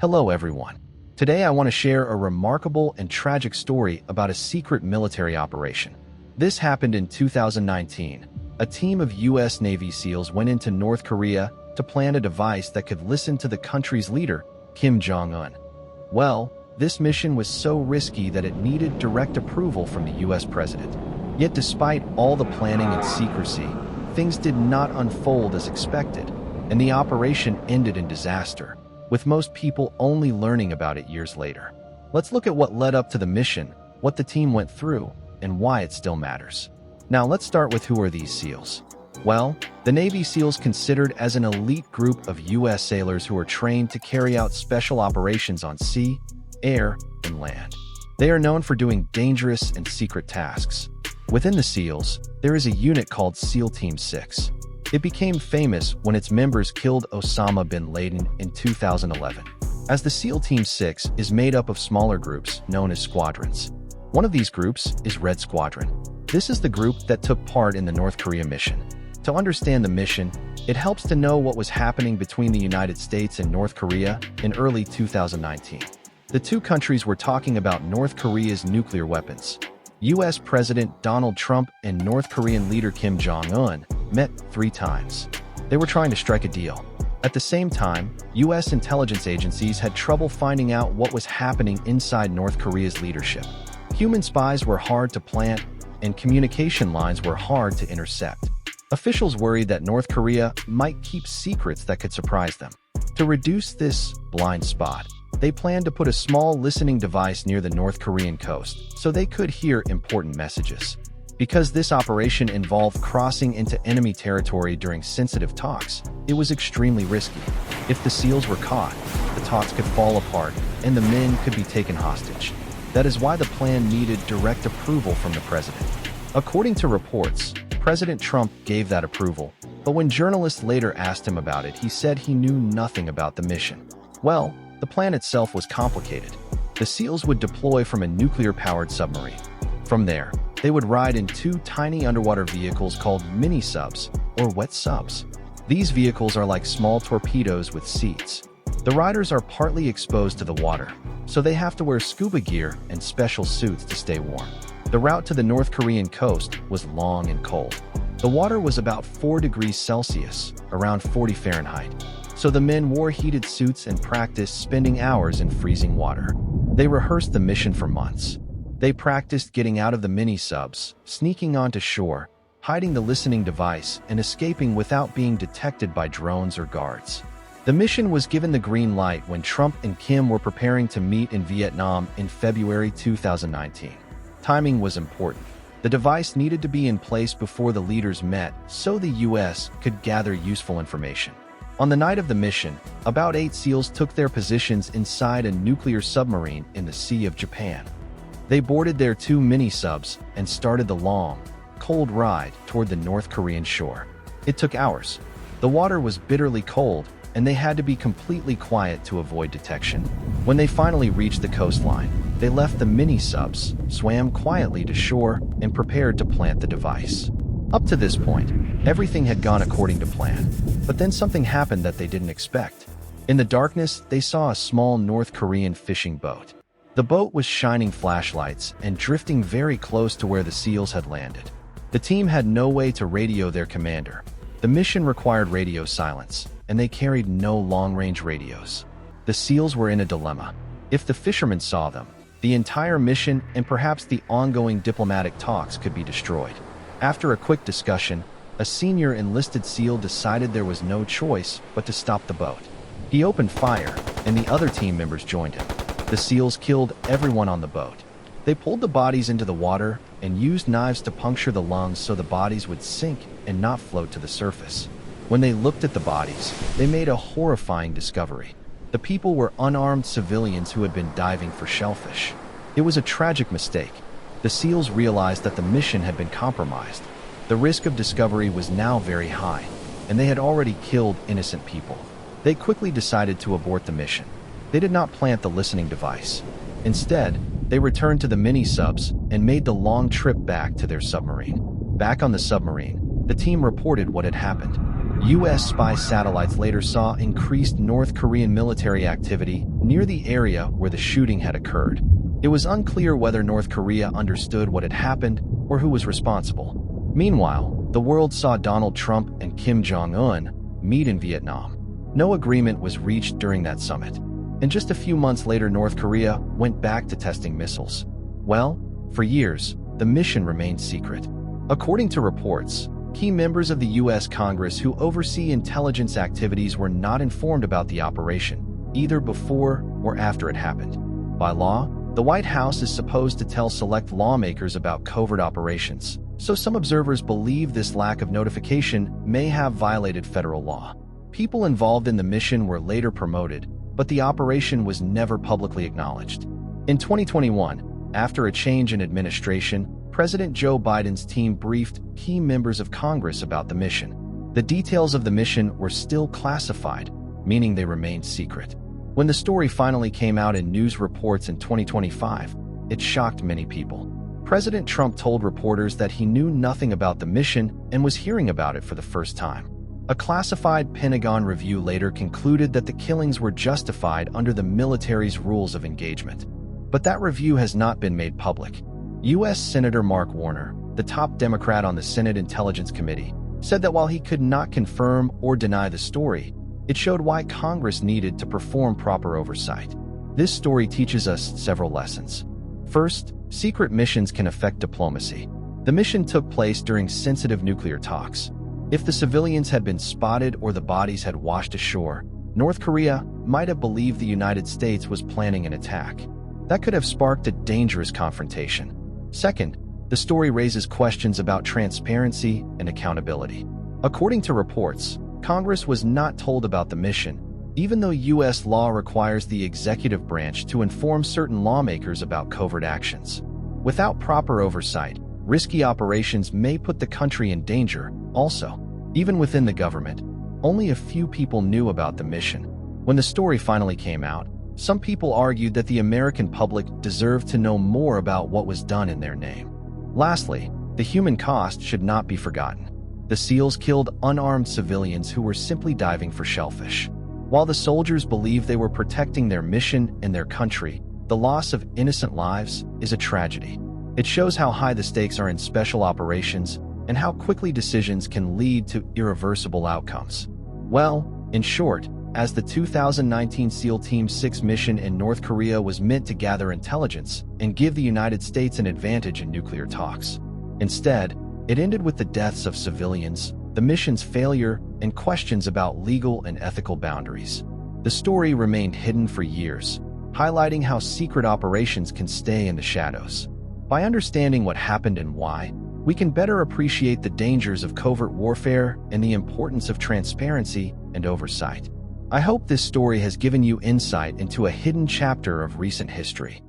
Hello everyone. Today I want to share a remarkable and tragic story about a secret military operation. This happened in 2019. A team of U.S. Navy SEALs went into North Korea to plant a device that could listen to the country's leader, Kim Jong Un. Well, this mission was so risky that it needed direct approval from the U.S. president. Yet despite all the planning and secrecy, things did not unfold as expected, and the operation ended in disaster, with most people only learning about it years later. Let's look at what led up to the mission, what the team went through, and why it still matters. Now let's start with who are these SEALs. Well, the Navy SEALs considered as an elite group of U.S. sailors who are trained to carry out special operations on sea, air, and land. They are known for doing dangerous and secret tasks. Within the SEALs, there is a unit called SEAL Team 6. It became famous when its members killed Osama bin Laden in 2011. As the SEAL Team 6 is made up of smaller groups known as squadrons. One of these groups is Red Squadron. This is the group that took part in the North Korea mission. To understand the mission, it helps to know what was happening between the United States and North Korea in early 2019. The two countries were talking about North Korea's nuclear weapons. U.S. President Donald Trump and North Korean leader Kim Jong Un met 3 times. They were trying to strike a deal. At the same time, U.S. intelligence agencies had trouble finding out what was happening inside North Korea's leadership. Human spies were hard to plant, and communication lines were hard to intercept. Officials worried that North Korea might keep secrets that could surprise them. To reduce this blind spot, they planned to put a small listening device near the North Korean coast so they could hear important messages. Because this operation involved crossing into enemy territory during sensitive talks, it was extremely risky. If the SEALs were caught, the talks could fall apart and the men could be taken hostage. That is why the plan needed direct approval from the president. According to reports, President Trump gave that approval, but when journalists later asked him about it, he said he knew nothing about the mission. Well, the plan itself was complicated. The SEALs would deploy from a nuclear-powered submarine. From there, they would ride in 2 tiny underwater vehicles called mini-subs, or wet subs. These vehicles are like small torpedoes with seats. The riders are partly exposed to the water, so they have to wear scuba gear and special suits to stay warm. The route to the North Korean coast was long and cold. The water was about 4 degrees Celsius, around 40 Fahrenheit. So the men wore heated suits and practiced spending hours in freezing water. They rehearsed the mission for months. They practiced getting out of the mini-subs, sneaking onto shore, hiding the listening device, and escaping without being detected by drones or guards. The mission was given the green light when Trump and Kim were preparing to meet in Vietnam in February 2019. Timing was important. The device needed to be in place before the leaders met so the U.S. could gather useful information. On the night of the mission, about 8 SEALs took their positions inside a nuclear submarine in the Sea of Japan. They boarded their 2 mini-subs and started the long, cold ride toward the North Korean shore. It took hours. The water was bitterly cold, and they had to be completely quiet to avoid detection. When they finally reached the coastline, they left the mini-subs, swam quietly to shore, and prepared to plant the device. Up to this point, everything had gone according to plan, but then something happened that they didn't expect. In the darkness, they saw a small North Korean fishing boat. The boat was shining flashlights and drifting very close to where the SEALs had landed. The team had no way to radio their commander. The mission required radio silence, and they carried no long-range radios. The SEALs were in a dilemma. If the fishermen saw them, the entire mission and perhaps the ongoing diplomatic talks could be destroyed. After a quick discussion, a senior enlisted SEAL decided there was no choice but to stop the boat. He opened fire, and the other team members joined him. The SEALs killed everyone on the boat. They pulled the bodies into the water and used knives to puncture the lungs so the bodies would sink and not float to the surface. When they looked at the bodies, they made a horrifying discovery. The people were unarmed civilians who had been diving for shellfish. It was a tragic mistake. The SEALs realized that the mission had been compromised. The risk of discovery was now very high, and they had already killed innocent people. They quickly decided to abort the mission. They did not plant the listening device. Instead, they returned to the mini-subs and made the long trip back to their submarine. Back on the submarine, the team reported what had happened. U.S. spy satellites later saw increased North Korean military activity near the area where the shooting had occurred. It was unclear whether North Korea understood what had happened or who was responsible. Meanwhile, the world saw Donald Trump and Kim Jong Un meet in Vietnam. No agreement was reached during that summit. And just a few months later, North Korea went back to testing missiles. Well, for years, the mission remained secret. According to reports, key members of the U.S. Congress who oversee intelligence activities were not informed about the operation, either before or after it happened. By law, the White House is supposed to tell select lawmakers about covert operations, so some observers believe this lack of notification may have violated federal law. People involved in the mission were later promoted, but the operation was never publicly acknowledged. In 2021, after a change in administration, President Joe Biden's team briefed key members of Congress about the mission. The details of the mission were still classified, meaning they remained secret. When the story finally came out in news reports in 2025, it shocked many people. President Trump told reporters that he knew nothing about the mission and was hearing about it for the first time. A classified Pentagon review later concluded that the killings were justified under the military's rules of engagement. But that review has not been made public. U.S. Senator Mark Warner, the top Democrat on the Senate Intelligence Committee, said that while he could not confirm or deny the story, it showed why Congress needed to perform proper oversight. This story teaches us several lessons. First, secret missions can affect diplomacy. The mission took place during sensitive nuclear talks. If the civilians had been spotted or the bodies had washed ashore, North Korea might have believed the United States was planning an attack. That could have sparked a dangerous confrontation. Second, the story raises questions about transparency and accountability. According to reports, Congress was not told about the mission, even though U.S. law requires the executive branch to inform certain lawmakers about covert actions. Without proper oversight, risky operations may put the country in danger. Also, even within the government, only a few people knew about the mission. When the story finally came out, some people argued that the American public deserved to know more about what was done in their name. Lastly, the human cost should not be forgotten. The SEALs killed unarmed civilians who were simply diving for shellfish. While the soldiers believed they were protecting their mission and their country, the loss of innocent lives is a tragedy. It shows how high the stakes are in special operations and how quickly decisions can lead to irreversible outcomes. Well, in short, as the 2019 SEAL Team 6 mission in North Korea was meant to gather intelligence and give the United States an advantage in nuclear talks. Instead, it ended with the deaths of civilians, the mission's failure, and questions about legal and ethical boundaries. The story remained hidden for years, highlighting how secret operations can stay in the shadows. By understanding what happened and why, we can better appreciate the dangers of covert warfare and the importance of transparency and oversight. I hope this story has given you insight into a hidden chapter of recent history.